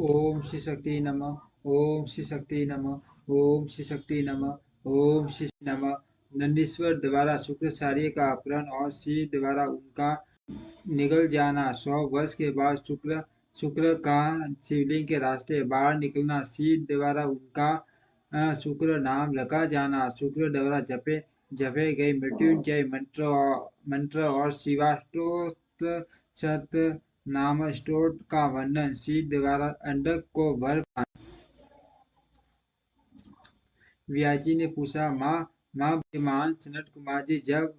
ओम श्री शक्ति नमः। ओम श्री शक्ति नमः। ओम श्री शक्ति नमः। ओम श्री नमः। नंदीश्वर द्वारा शुक्राचार्य का अपहरण और श्री द्वारा उनका निगल जाना। 100 वर्ष के बाद शुक्र शुक्र का शिवलिंग के रास्ते बाहर निकलना। श्री द्वारा उनका शुक्र नाम रखा जाना। शुक्र द्वारा जपे जपे गए मृत्युंजय मंत्र और शिवाष्टोत्र शत नाम स्टोर का वर्णन। श्री द्वारा अंडक को भर। व्याजी ने पूछा, माँ माँ बुद्धिमान सनत कुमार जी, जब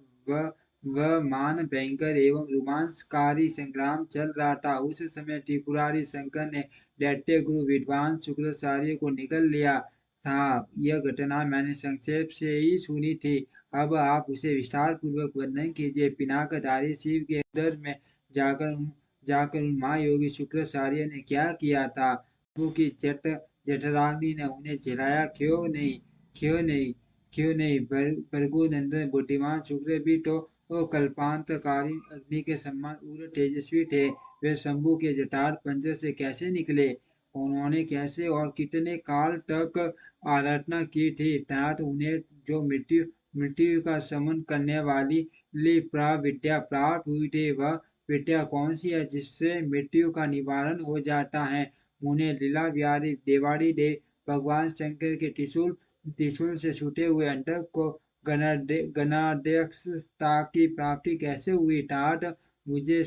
वह मान भयंकर एवं रोमांचकारी संग्राम चल रहा था, उस समय त्रिपुरारी शंकर ने दैत्य गुरु विद्वान शुक्राचार्य को निगल लिया था। यह घटना मैंने संक्षेप से ही सुनी थी। अब आप उसे विस्तार पूर्वक वर्णन कीजिए। पिनाकधारी शिव के दर में जाकर जाकर महायोगी शुक्राचार्य ने क्या किया था? प्रभु की जठराग्नि ने उन्हें जलाया क्यों नहीं क्यों नहीं? भृगुनंदन बुद्धिमान शुक्र भी तो कल्पांतकारी अग्नि के समान उग्र तेजस्वी थे। वे शंभु के जटार पंजर से कैसे निकले? उन्होंने कैसे और कितने काल तक आराधना की थी? तैयार उन्हें जो मृत्यु मृत्यु का शमन करने वाली विद्या प्राप्त हुई थी, वह विद्या कौन सी है जिससे मृत्यु का निवारण हो जाता है? उन्हें लीला बिहारी देवाड़ी दे भगवान शंकर के त्रिशूल त्रिशूल से छूटे हुए अंडक को गणाध्यक्षता की प्राप्ति कैसे हुई? ठाठ मुझे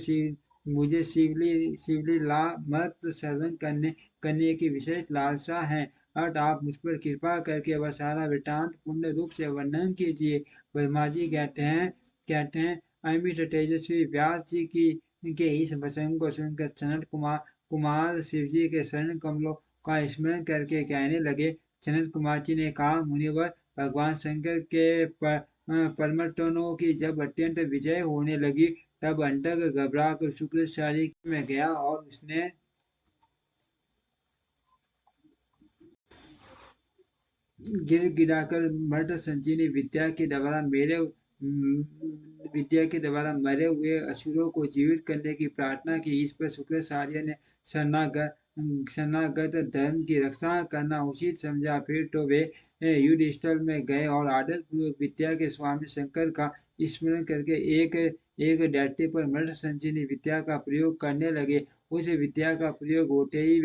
शिवली ला मत श्रवण करने की विशेष लालसा है। अत आप मुझ पर कृपा करके वह सारा वृतांत पूर्ण रूप से वर्णन कीजिए। वर्मा जी कहते हैं अमित तेजस्वी व्यास जी की के इस प्रसंग को सुनकर सनत कुमार शिव जी के शरण कमलों का स्मरण करके कहने लगे। सनत कुमार जी ने कहा, मुनिवर, भगवान शंकर के परमर्तनों की जब अत्यंत विजय होने लगी, तब अंडक घबरा कर शुक्राचार्य में गया और उसने गिराकर मर्द संजीवनी विद्या के द्वारा मरे हुए असुरों को जीवित करने की प्रार्थना की। इस पर शुक्राचार्य ने शरणागत धर्म की रक्षा करना उचित समझा। फिर तो वे युद्ध स्थल में गए और आदर पूर्वक विद्या के स्वामी शंकर का स्मरण करके एक एक दैत्य पर मृत संजीवनी विद्या का प्रयोग करने लगे। उस विद्या का प्रयोग होते ही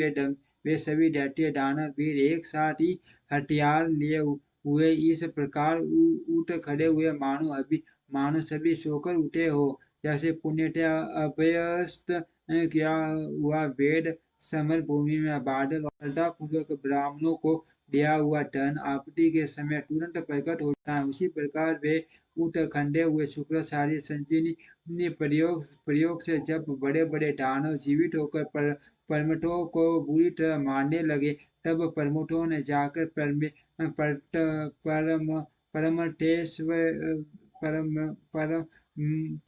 वे सभी दैत्य दानव वीर एक साथ ही हथियार लिए हुए इस प्रकार उठ खड़े हुए मानो सभी सोकर उठे हो। जैसे पुण्यतः अभ्यस्त किया हुआ वेद समर भूमि में बादल और श्रद्धापूर्वक ब्राह्मणों को दिया हुआ धन आपत्ति के समय तुरंत प्रकट होता है, उसी प्रकार वे उठ खंडे हुए शुक्राचार्य संजीवनी प्रयोग से जब बड़े बड़े दानव जीवित होकर परमठों को बुरी तरह मारने लगे, तब परमठों ने जाकर परमठेश्वर परम परम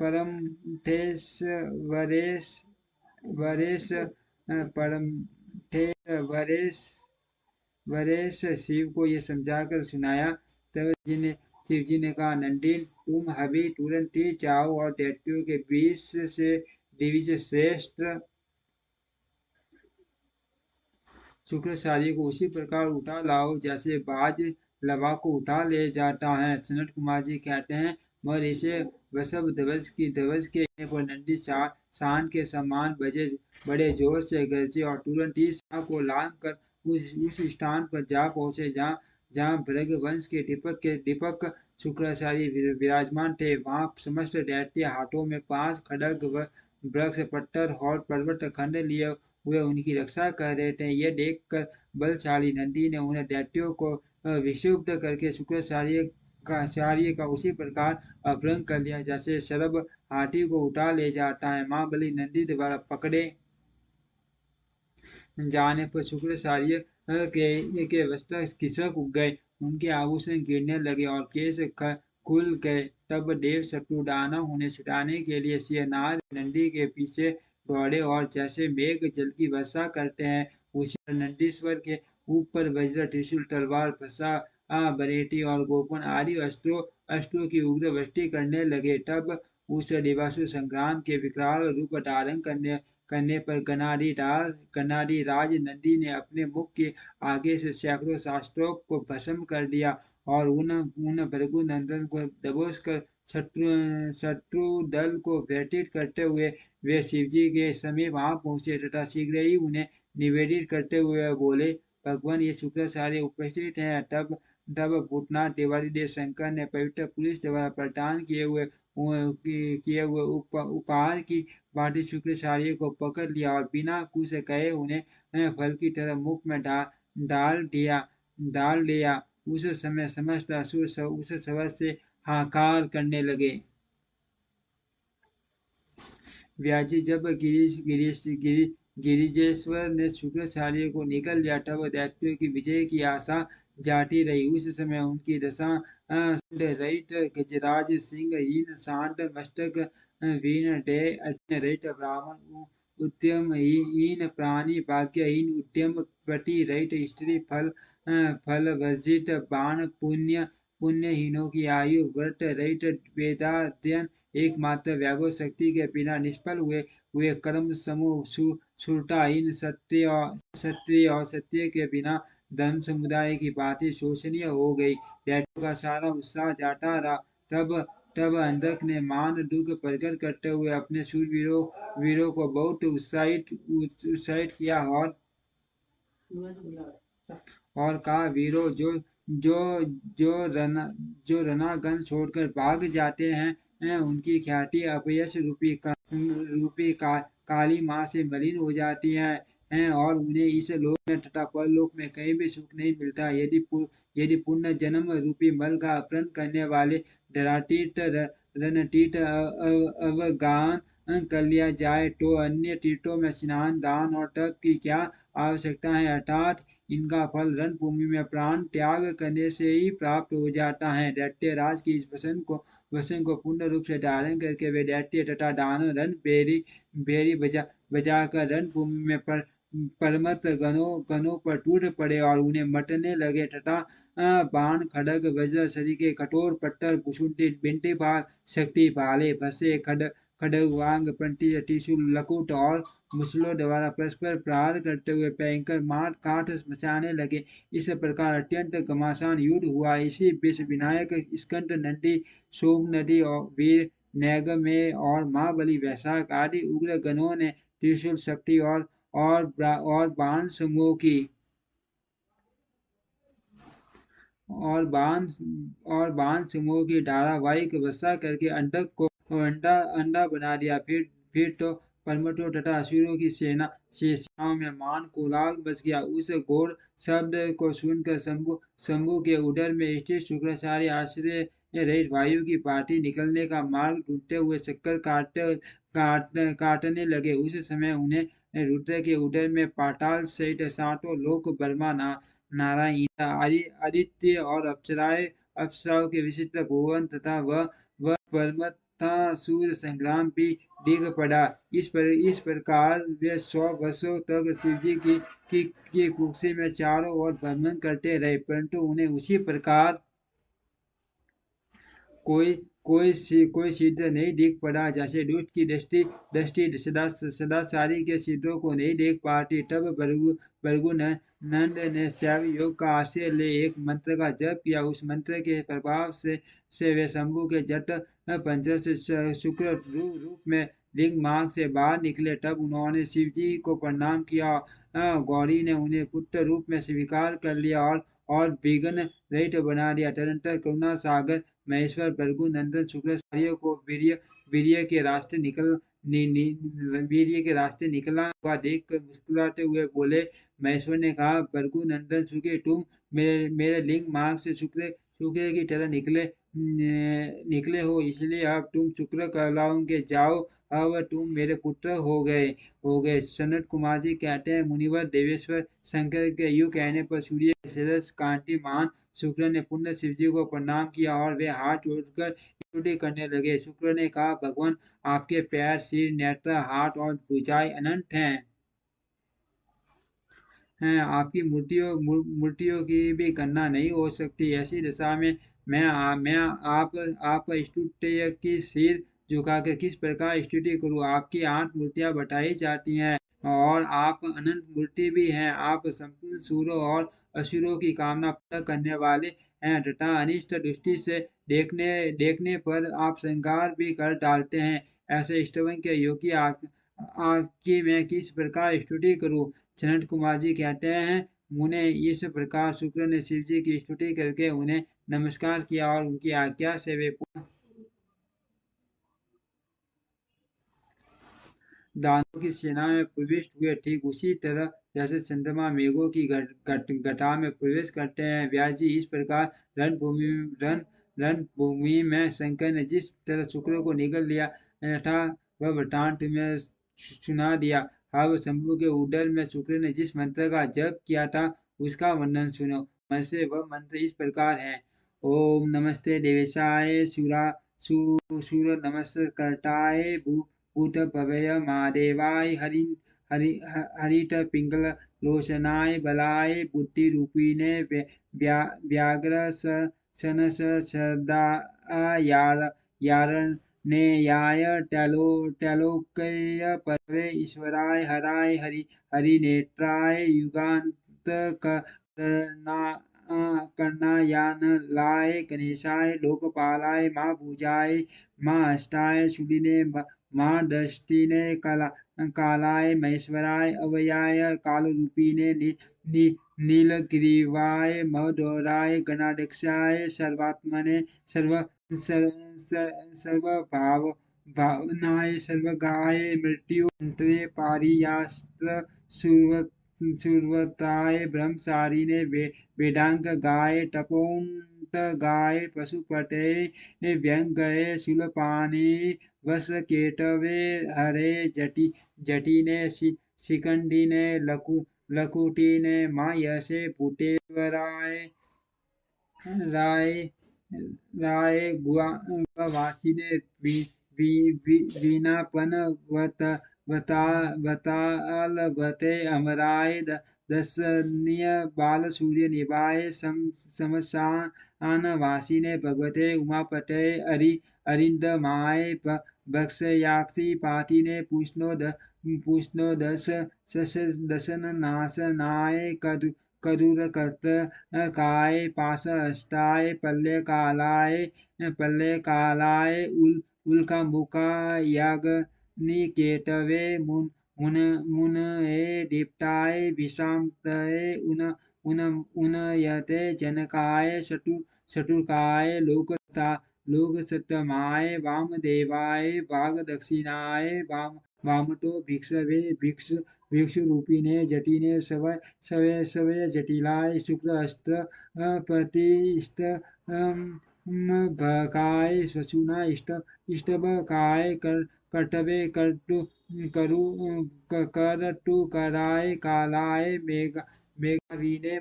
परमठेश्वरेश वरेश परमठेश्वरेश वरेश शिव को ये समझाकर सुनाया। तब शिव जी ने कहा, नंदी, तुम अभी तुरंत ही जाओ और दैत्यों के बीच से दिविज श्रेष्ठ शुक्राचार्य को उसी प्रकार उठा लाओ जैसे बाज लवा को उठा ले जाता है। सनत कुमार जी कहते हैं, मर इसे वसव ध्वज के पर नंदी शान के समान बजे, बड़े जोर से गरजे और तुरंत ही शाह को लांग कर उस स्थान पर जा पहुंचे जहाँ जहाँ भृग वंश के दीपक शुक्राचार्य विराजमान थे। वहां समस्त दैत्य हाथों में 5 खड्ग वृक्ष पत्थर और पर्वत खंड लिए हुए उनकी रक्षा कर रहे थे। यह देखकर बलशाली नंदी ने उन्हें दैत्यों को विक्षुब्ध करके शुक्राचार्य का उसी प्रकार अपहरण कर लिया जैसे शरभ हाथी को उठा ले जाता है। महाबली नंदी द्वारा पकड़े जाने पर शुक्राचार्य के वस्त्र खिसक गए, उनके आभूषण गिरने लगे और केश खुल गए। तब देव शत्रुदानव उन्हें छुड़ाने के लिए सिंहनाद नंदी के पीछे दौड़े और जैसे मेघ जल की वर्षा करते हैं, उसी नंदीश्वर के ऊपर वज्र त्रिशूल तलवार फसा बरेटी और गोपन आदि अस्त्रों की उग्र वृष्टि करने लगे। तब उस दिवासु संग्राम के विकराल रूप धारण करने पर गनारी राज नंदी ने अपने मुख के आगे से सैकड़ों शास्त्रों को भस्म कर दिया और उन भृगु नंदन को दबोच कर शत्रु दल को व्यतीत करते हुए वे शिवजी के समीप आ पहुंचे तथा शीघ्र ही उन्हें निवेदित करते हुए बोले, भगवान ये शुक्राचार्य उपस्थित हैं। तब भूतनाथ देवादिदेव शंकर ने पवित्र पुरुष द्वारा प्रदान किए हुए उपहार की बाटी शुक्राचार्य को पकड़ लिया और बिना कुछ कहे उन्हें फल की तरह मुख में डाल दिया। उस समय समस्त असुर उस शब्द से हाहाकार करने लगे। व्याजी जब गिरिजेश्वर ने शुक्राचार्य को निकल लिया तब दैत्यों की विजय की आशा जाती रही। उस समय उनकी दशा रहित गजराज सिंह हीन सांड मस्तक वीण डे रहित ब्राह्मण उद्यमहीन प्राणी भाग्यहीन उद्यम प्रति रहित स्त्री फल वर्जित बाण पुण्यहीनों की आयु व्रत रहित वेदाध्ययन एकमात्र वैभव शक्ति के बिना निष्फल हुए कर्म समूह छूटाहीन सत्य और सत्य के बिना धर्म समुदाय की बातें शोषणीय हो गई। दैत्यों का सारा उत्साह जाता रहा। तब अंधक ने मान दुख प्रकट करते हुए अपने वीरों को बहुत उत्साहित किया और कहा, वीरों जो रणांगन छोड़कर भाग जाते हैं उनकी ख्याति अपयश रूपी काली माँ से मलिन हो जाती है और उन्हें इस लोक में तथा परलोक में कहीं भी सुख नहीं मिलता। यदि पुण्य जन्म रूपी मल का अपहरण करने वाले धरातीर्थ रणतीर्थ अवगान कर लिया जाए तो अन्य तीर्थों में स्नान दान और तप की क्या आवश्यकता है, अर्थात इनका फल रणभूमि में प्राण त्याग करने से ही प्राप्त हो जाता है। दैत्यराज की इस वचन को पूर्ण रूप से धारण करके वे दैत्य तथा दानव रण बेरी बजाकर रणभूमि में परमत गणों पर टूट पड़े और उन्हें मटने लगे तथा बाण खड्ग वज्र सरीखे कठोर पत्थर कुशुंडी बिंटी भाग शक्ति भाले भसे खड्गवांग पंटी त्रिशूल लकुट और मुसलों द्वारा परस्पर प्रहार करते हुए भयंकर मार काट मचाने लगे। इस प्रकार अत्यंत घमासान युद्ध हुआ। इसी बीच विनायक स्कंद नंदी सोम नदी और वीर नैगमे और महाबली वैशाख आदि उग्र गणों ने त्रिशूल शक्ति और बाण समूह की धारावाहिक वर्षा करके अंडक को अंडा बना दिया। फिर तो परमटों तथा असुरों की सेनाओं में मान कोलाहल मच गया। उस घोर शब्द को सुनकर शंभु के उदर में स्थित शुक्राचार्य आश्रय रहित वायु की भांति निकलने का मार्ग ढूंढते हुए चक्कर काटने लगे। उस समय उन्हें रुद्र के उदर में पाताल सहित सातों लोक ब्रह्मा नारायण आदित्य और अप्सराओं के विचित्र भुवन तथा वह परमतासुर संग्राम भी दिख पड़ा। इस प्रकार वे 100 वर्षों तक शिवजी की कुर्सी में चारों ओर भ्रमण करते रहे, परंतु उन्हें उसी प्रकार कोई सिद्ध नहीं दिख पड़ा जैसे दुष्ट की दृष्टि सदाचारी के सिद्धों को नहीं देख पाती। तब भृगु नंद ने शैव योग का आश्रय ले एक मंत्र का जप किया। उस मंत्र के प्रभाव से वे शंभु के जट पंजर से शुक्र रूप में लिंग मार्ग से बाहर निकले। तब उन्होंने शिवजी को प्रणाम किया। गौरी ने उन्हें पुत्र रूप में स्वीकार कर लिया और विघ्न रहित बना दिया। तदनंतर करुणा सागर महेश्वर भृगु नंदन शुक्राचार्य को वीर्य के रास्ते निकला हुआ देखकर मुस्कुराते हुए बोले। महेश्वर ने कहा, भृगु नंदन शुक्र, तुम मेरे लिंग मार्ग से शुक्र की तरह निकले हो, इसलिए अब तुम शुक्र कहलाओगे। जाओ, अब तुम मेरे पुत्र हो गए। सनत कुमार जी कहते हैं, मुनिवर देवेश्वर शंकर के यूं कहने पर सूर्य के सदृश कांतिमान शुक्र ने पुण्य शिवजी को प्रणाम किया और वे हाथ जोड़कर स्तुति करने लगे। शुक्र ने कहा, भगवान, आपके पैर, सिर, नेत्र, हाथ और भुजाएं अनंत हैं। आपकी मूर्तियों की भी गणना नहीं हो सकती। ऐसी दशा में मैं आप स्तुत्य की सिर झुकाकर किस प्रकार स्तुति करूं। आपकी 8 मूर्तियां बैठाई जाती हैं और आप अनंत मूर्ति भी हैं। आप संपूर्ण सूरों और असुरों की कामना पूर्ण करने वाले हैं तथा अनिष्ट दृष्टि से देखने देखने पर आप श्रृंगार भी कर डालते हैं। ऐसे स्तवन के योगी आपकी मैं किस प्रकार स्तुति करूं। सनत कुमार जी कहते हैं, मुने इस प्रकार शुक्र ने शिव जी की स्तुति करके उन्हें नमस्कार किया और उनकी आज्ञा से वे दानवों की सेना में प्रविष्ट हुए, ठीक उसी तरह जैसे चंद्रमा मेघों की घटा में प्रवेश करते हैं। व्यास जी इस प्रकार रणभूमि में शंकर ने जिस तरह शुक्र को निगल लिया था वह वृतांत में सुना दिया। अब शंभु के उदर में शुक्र ने जिस मंत्र का जप किया था उसका वर्णन सुनो। वैसे वह मंत्र इस प्रकार है। ओम नमस्ते देवेशाय सूर नमस्कर्ताय भूतभवय महादेवाय हरित पिंगल लोचनाय बलाय बुद्धि रूपिणे व्याघ्र सनस सदा यारण्ययाय त्रैलोक्य परवे ईश्वराय हराय हरिनेत्राय युगांत करणायानलाय गणेशाय लोकपालाय माँ भुजाय माँ हस्ताय शूलिने माँ दृष्टिने कालाय महेश्वराय अवयाय कालरूपिणे नीलग्रीवाय महोदराय गणाध्यक्षाय सर्वात्मने सर्वभाव भावनाय सर्वगाय मृत्यु मंत्रे पारियास्त्र सुरवताय ब्रह्मचारिणे वेदांग गाय तपोन्त गाय पशुपते व्यंगये शूलपाणे वस्त्रकेटवे हरे जटिने शिखंडिने लकुटिने मायसे भूतेश्वराय राय गुवावासिने वीणापन वतालभते अमराय दशन्य बाल सूर्य निभाय शमशानवासिने भगवते उमापते अरिंदमाय भक्षयाक्षी पातिने पूष्णो दशनाशनाय करूरकर्तकाय पाशहस्ताय पल्लेकालाय उल्कामुखायाग्निकेतवे मुनये दीप्ताय विषांतये उनयते जनकाय शटुकाय लोकसत्तमाय वामदेवाय वागदक्षिणाय वामतो भिक्षवे भिक्षुरूपिणे जटिने सवय जटिलाय शुक्र प्रतिष्ठ भकाय स्वशुना इष्टभकाय कर्तवे करटुकराय कालाय मेघावीने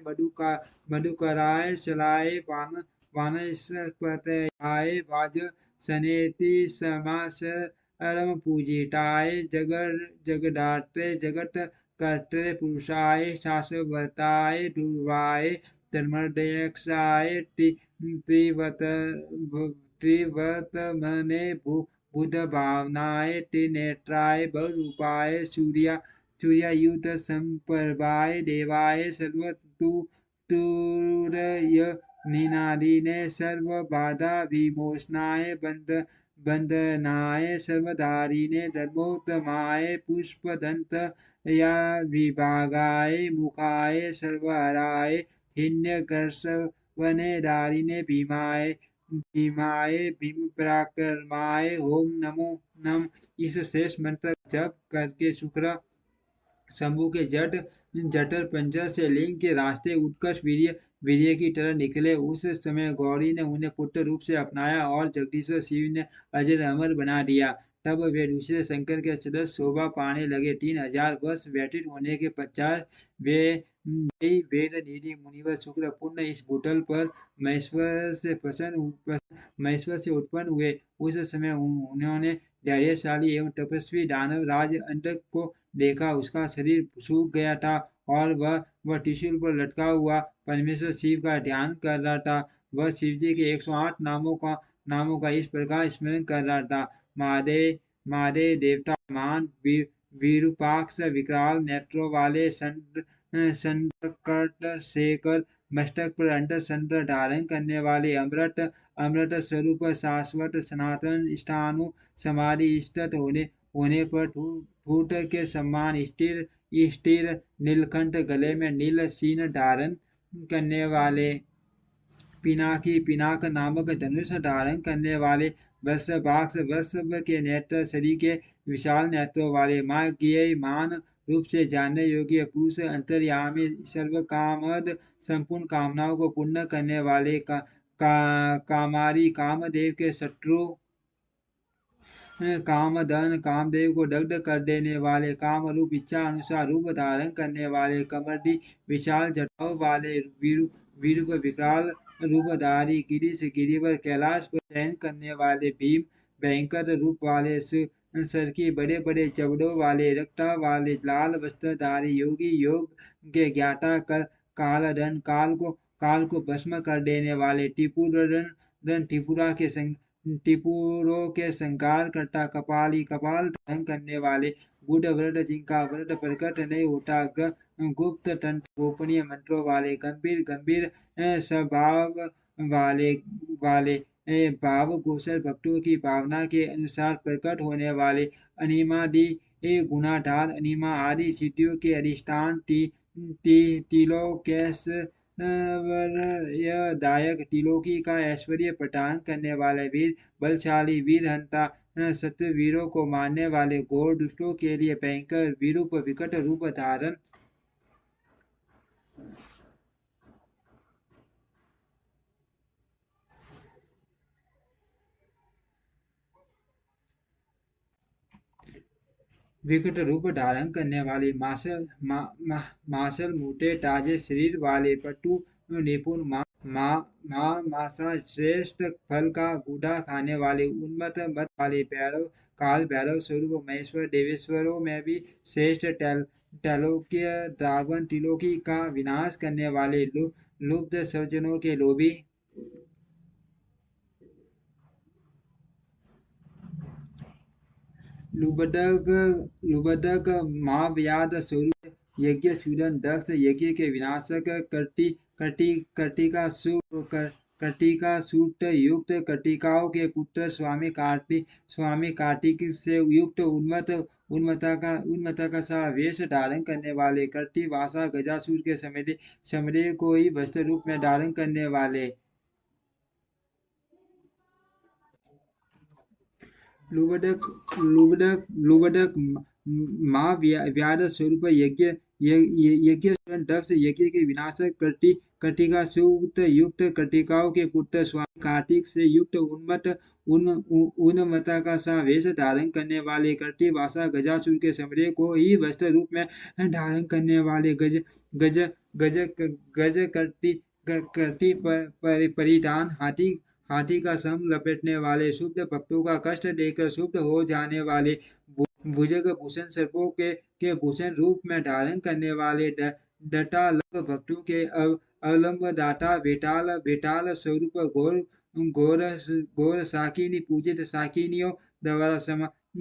मधुकराय शलाय वानस्पतयाय वाजसनेति समासरम पूजिताय जगदात्रे जगत कर्त्रे पुरुषाय शाश्वताय ध्रुवाय धर्मदयक्षाय त्रिवतमने बुधभावनाय त्रिनेत्राय बहुरूपाय सूर्यायुध संप्रभाय देवाय सर्वतुरय निनादिने सर्वबाधा विमोचनाय बंदनाय सर्वधारिणे धर्मोत्तमाय पुष्पदंतया विभागाय मुखाय सर्वहराय हिरण्यकर्षवने धारिणे भीमाय भीम पराक्रमाय ओम नमो नम। इस शेष मंत्र जप करके शुक्र शंभु के जठर पंजर से लिंग के रास्ते उत्कर्ष वीर्य की तरह निकले। उस समय गौरी ने उन्हें पुत्र रूप से अपनाया और जगदीश्वर शिव ने अजर अमर बना दिया। तब वे दूसरे शंकर के सदस्य शोभा पाने लगे। 3000 वर्ष व्यतीत होने के पश्चात वे वेद निधि मुनिवर शुक्र पुण्य इस भूतल पर महेश्वर से उत्पन्न हुए। उस समय उन्होंने धैर्यशाली एवं तपस्वी दानव राज अंधक को देखा। उसका शरीर सूख गया था और वह त्रिशूल पर लटका हुआ परमेश्वर शिव का ध्यान कर रहा था। वह शिव जी के 108 नामों का इस प्रकार स्मरण कर रहा था। महादेव महादेव देवता मान विरूपाक्ष विकराल नेत्रों वाले संकट शेखर मस्तक पर अंतसंत्र धारण करने वाले अमृत अमृत स्वरूप शाश्वत सनातन स्थानु समाधि स्थित होने पर ठूठ के समान स्थिर स्थिर नीलकंठ गले में नील सीन धारण करने वाले पिनाक नामक धनुष धारण करने वाले वृषभ के नेत्र शरीर के विशाल नेत्रों वाले मान रूप से जानने योग्य पुरुष अंतर्यामी सर्वकामद संपूर्ण कामनाओं को पूर्ण करने वाले कामारी कामदेव के शत्रु कामधन कामदेव को दग्ध कर देने वाले काम रूप इच्छा अनुसार रूप धारण करने वाले कमरडी विशाल जटाओं वाले वीरू विकराल रूपधारी गिरिवर कैलाश पर चयन करने वाले भीम भयंकर रूप वाले सर की बड़े बड़े जबड़ों वाले रक्ता वाले लाल वस्त्रधारी योगी योग के ज्ञाता काल को भस्म कर देने वाले त्रिपुरा के त्रिपुरों के संकार करता कपाल धारण करने वाले बुध व्रत जिनका व्रत प्रकट नहीं होता गुप्त तंत्र गोपनीय मंत्रों वाले गंभीर गंभीर स्वभाव वाले भाव गोचर भक्तों की भावना के अनुसार प्रकट होने वाले अनिमादि गुणाधार अनिमा आदि सिद्धियों के अधिष्ठान तिलोकेश दायक तिलोकी का ऐश्वर्य प्रदान करने वाले वीर बलशाली वीर हंता शत्रुवीरों को मारने वाले घोर दुष्टों के लिए भयंकर विरूप विकट रूप धारण विकट रूप धारण करने वाले मार्शल मोटे ताजे शरीर वाले पट्टू निपुण मासा श्रेष्ठ फल का गूढ़ा खाने वाले उन्मत्त मत वाले भैरव काल भैरव स्वरूप महेश्वर देवेश्वरों में भी श्रेष्ठ त्रैलोक्य ड्रागन त्रिलोकी का विनाश करने वाले लुब्ध सज्जनों के लोभी लुबधक महाव्याध स्वरूप यज्ञ सूदन दक्ष यज्ञ के विनाशक कर्टिका सूक्त युक्त कर्टिकाओं के पुत्र स्वामी कार्तिक से युक्त उन्मत्ता का सा वेश धारण करने वाले कर्ति वासा गजासुर के समरे को ही वस्त्र रूप में धारण करने वाले लुबधक माँ व्याध स्वरूप यज्ञ दक्ष यज्ञ के विनाशक कर्टिका सूक्त युक्त कर्टिकाओं के पुत्र स्वामी कार्तिक से युक्त उन्मत्ता का सा वेश धारण करने वाले कर्ति वासा गजासुर के समरे को ही वस्त्र रूप में धारण करने वाले गज कर्ति परिधान हाथी का सम लपेटने वाले शुद्ध भक्तों का कष्ट देकर शुद्ध हो जाने वाले भुजग भूषण सर्पों के भूषण रूप में धारण करने वाले डटा भक्तों के अवलंब दाता बेटाल स्वरूप घोर साकिनी पूजित साकिनियों द्वारा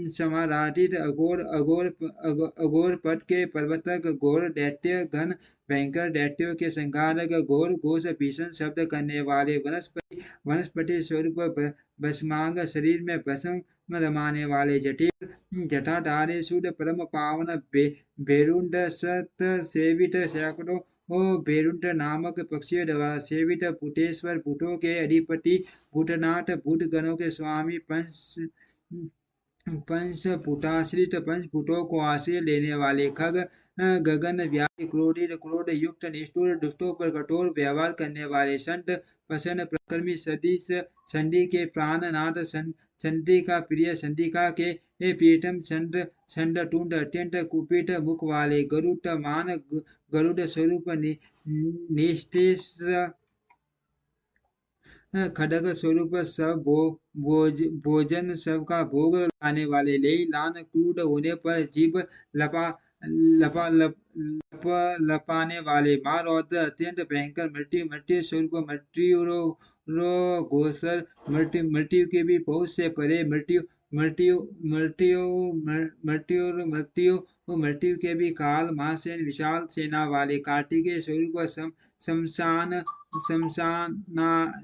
समाराधित अघोर पट के प्रवर्तक घोर दैत्य घन भयंकर दैत्यों के संहारक घोर घोष भीषण शब्द करने वाले वनस्पति स्वरूप भस्मांग शरीर में भस्म रमाने वाले जटिल जटाधारी शुद्ध परम पावन भेरुंड सत सेवित सैकड़ों भेरुंड नामक पक्षियों द्वारा सेवित भूतेश्वर भूतों के अधिपति भूतनाथ भूत गणों के स्वामी पंचफुटाश्रित पंचफुटों को आश्रय लेने वाले खग गगन व्यापी क्रोधित क्रोध युक्त निष्ठुर दुष्टों पर कठोर व्यवहार करने वाले संत प्रसन्न प्रकर्मी सदीश संधि के प्राणनाथ संधि का प्रिय संधिका के पीठम चंद्र चंड टुंड अत्यंत कुपित मुख वाले गरुड़ मान गरुड़ स्वरूप निष्ठेश खड्ग स्वरूप सब भोजन सब का भोग लाने वाले ले लान क्रूड होने पर जीभ लपा लपा लप, लप लपाने वाले मार और अत्यंत भयंकर मृत्यु मृत्यु स्वरूप मृत्यु रो घोषर मृत्यु के भी बहुत से परे मृत्यु मृत्यु मृत्यु मृत्यु मृत्यु मृत्यु के भी काल महासेन विशाल सेना वाले कार्तिकेय स्वरूप शमशान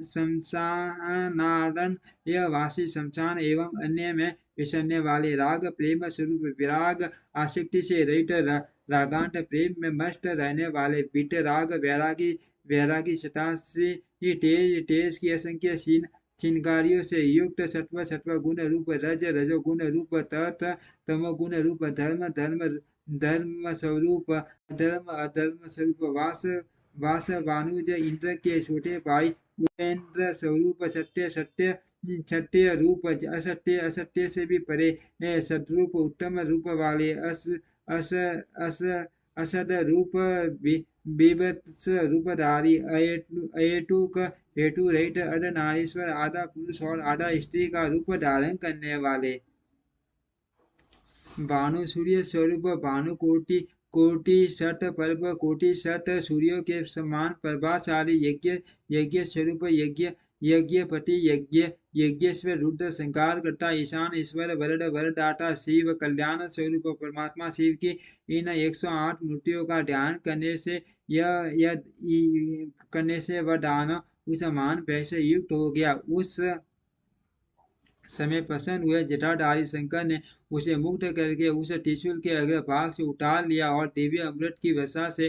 शमशानारण यह वासी शमशान एवं अन्य में विसरने वाले राग प्रेम स्वरूप विराग आसक्ति से रहित रागांत प्रेम में मस्त रहने वाले बीट राग वैरागी वैरागी सता से तेज तेज की असंख्य चिनकारियों से युक्त सत्व सत्व गुण रूप रज रजो गुण रूप तत् तमो गुण रूप धर्म धर्म धर्म स्वरूप अधर्म अधर्म स्वरूप वासवानुज इंद्र के छोटे भाई उपेंद्र स्वरूप सत्य सत्य सत्य रूप असत्य असत्य से भी परे सदरूप उत्तम रूप वाले अस अस असद रूप बीभत्स रूपधारी अयेटुक हेतु रहित अर्धनारीश्वर आधा पुरुष और आधा स्त्री का रूप धारण करने वाले भानु सूर्य स्वरूप भानुकोटि कोटि शत पर्व कोटि शत सूर्यों के समान प्रभाशाली यज्ञ यज्ञ स्वरूप यज्ञ यज्ञपति यज्ञ यज्ञेश्वर रुद्र संकार करता ईशान ईश्वर वरद वरदाता शिव कल्याण स्वरूप परमात्मा शिव की इन 108 मूर्तियों का ध्यान करने से यह करने से वह दान उस मान वैसे युक्त हो गया। उस समय प्रसन्न हुए जटाधारी शंकर ने उसे मुक्त करके उस त्रिशूल के अग्रभाग से उतार लिया और दिव्य अमृत की वर्षा से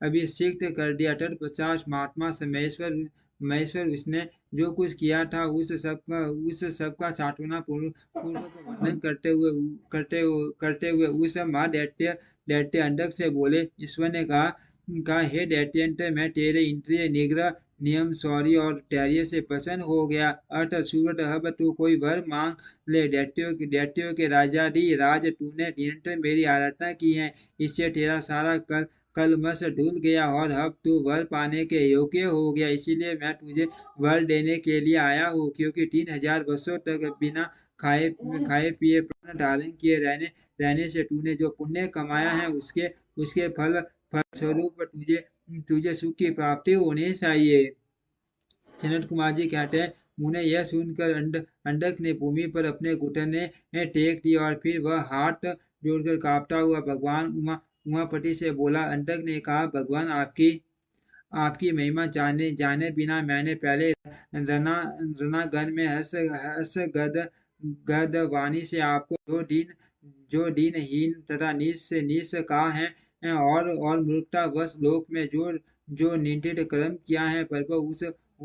अभिषिक्त कर दिया। तत्पश्चात महात्मा महेश्वर महेश्वर उसने जो कुछ किया था उस सब का सांत्वना पूर्वक वर्णन करते हुए उस माँ दैत्य अंडक से बोले। ईश्वर ने कहा हे दैत्यंत मैं तेरे इंद्रिय निग्रह नियम शौर्य और धैर्य से प्रसन्न हो गया। अर्थ सूरत अब तू कोई वर मांग ले। दैत्यों के राजाधि राज तूने निरंतर मेरी आराधना की है, इससे तेरा सारा कलमश धुल गया और अब तू वर पाने के योग्य हो गया। इसीलिए मैं तुझे वर देने के लिए आया हूँ, क्योंकि 3000 वर्षों तक बिना खाए पिए प्राण धारण किए रहने से तूने जो पुण्य कमाया है उसके फल स्वरूप तुझे सुख की प्राप्ति होनी चाहिए। जनक कुमार जी कहते हैं, मुने यह सुनकर अंडक ने भूमि पर अपने घुटने टेक दिए और फिर वह हाथ जोड़कर कांपता हुआ भगवान उमापति से बोला। अंडक ने कहा, भगवान आपकी महिमा जाने बिना मैंने पहले रणांगन में हस गद वाणी से आपको जो दीनहीन तथा नीच से नीच कहा है और मूर्खतावश लोक में जो निंदित कर्म किया है, प्रभु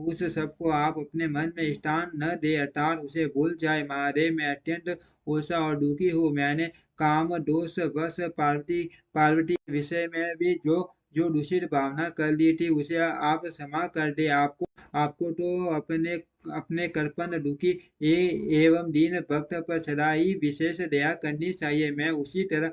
उस सबको आप अपने मन में स्थान न दे, अर्थात उसे भूल जाए। मारे मैं अत्यंत ओसा और दुखी हूँ। मैंने काम दोष वश पार्वती के विषय में भी जो दूषित भावना कर ली थी उसे आप क्षमा कर दे। आपको तो अपने कर्पण दुखी एवं दीन भक्त पर सदा ही विशेष दया करनी चाहिए। मैं उसी तरह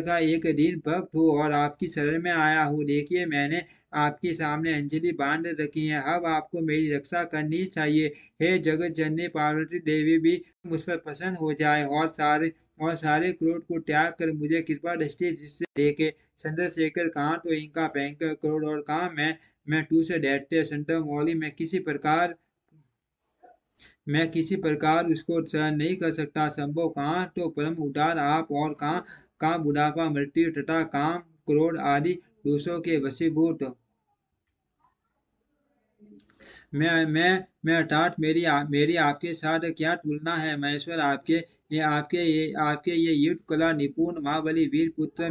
का एक दीन भक्त हूँ और आपकी शरण में आया हूँ। देखिए, मैंने आपके सामने अंजलि बांध रखी है, अब आपको मेरी रक्षा करनी चाहिए। हे जगत जननी पार्वती देवी भी मुझ पर प्रसन्न हो जाए और सारे क्रोध को त्याग कर मुझे कृपा दृष्टि जिससे देखे। चंद्रशेखर कहाँ तो इनका भयंकर क्रोध और कहाँ मैं तू से दैत्य संत मौली मैं किसी प्रकार उसको सहन नहीं कर सकता। संभव कहाँ तो परम उदार आप और कहाँ बुढ़ापा मृत्यु तथा काम क्रोध आदि दोषों के वशीभूत। मैं अर्थात मेरी आपके साथ क्या तुलना है महेश्वर। आपके ये युद्ध कला निपुण महाबली वीर पुत्र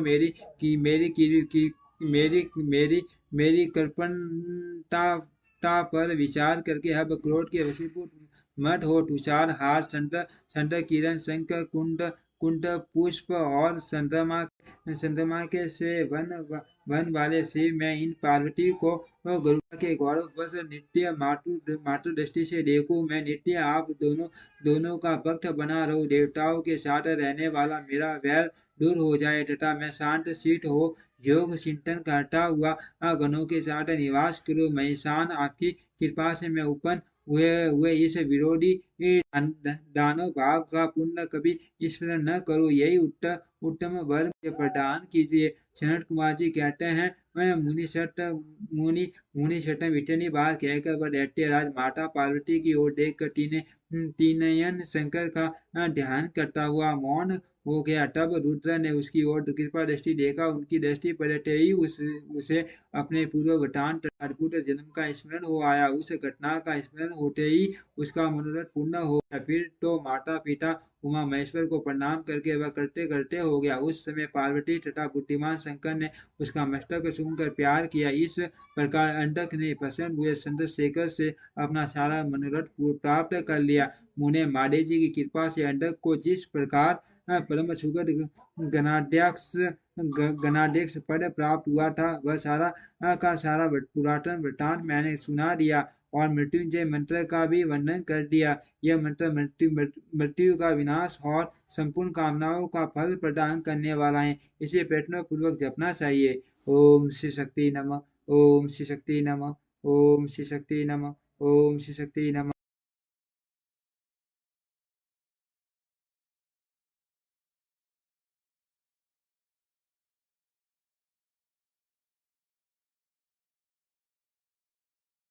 मेरी कृपणता पर विचार करके अब क्रोध के वशीभूत मठ हो तुषार हार संत किरण शंख कुंड कुंड पुष्प और चंद्रमा के से वन वाले शिव मैं इन पार्वती को गरुड़ा के गौरव बस नित्य मातु दृष्टि से देखूं मैं नित्य आप दोनों का भक्त बना रहूं देवताओं के साथ रहने वाला मेरा वैर दूर हो जाए तथा मैं शांत शीत हो योग चिंतन करता हुआ गणों के साथ निवास करूं महिषान आपकी कृपा से मैं उपन हुए इस विरोधी दानव भाव का पुण्य कभी ईश्वर न करो यही उत्तम वर मुझे प्रदान कीजिए। सनत कुमार जी कहते हैं मैं मुनि सट इतनी बार कहकर वह दैत्यराज माता पार्वती की ओर देख कर तीनयन शंकर का ध्यान करता हुआ मौन हो गया तब रुद्र ने उसकी ओर कृपा दृष्टि देखा उनकी दृष्टि पड़ते ही उसे अपने पूर्व वृतांत अद्भुत जन्म का स्मरण हो आया उस घटना का स्मरण होते ही उसका मनोरथ पूर्ण हो गया फिर तो माता पिता उमा महेश्वर को प्रणाम करके वह करते करते हो गया उस समय पार्वती तथा बुद्धिमान शंकर ने उसका मस्तक छूकर प्यार किया इस प्रकार अंडक ने प्रसन्न हुए चंद्रशेखर से अपना सारा मनोरथ प्राप्त कर लिया मुने महादेव जी की कृपा से अंडक को जिस प्रकार परम सुगत गणाध्यक्ष गणाध्यक्ष पद प्राप्त हुआ था वह सारा का सारा पुरातन वृतांत मैंने सुना दिया और मृत्युंजय मंत्र का भी वर्णन कर दिया यह मंत्र मृत्यु का विनाश और संपूर्ण कामनाओं का फल प्रदान करने वाला है इसे प्रयत्न पूर्वक जपना चाहिए ओम श्री शक्ति नमः ओम श्री शक्ति नमः ओम श्री शक्ति नमः ओम श्री शक्ति नमः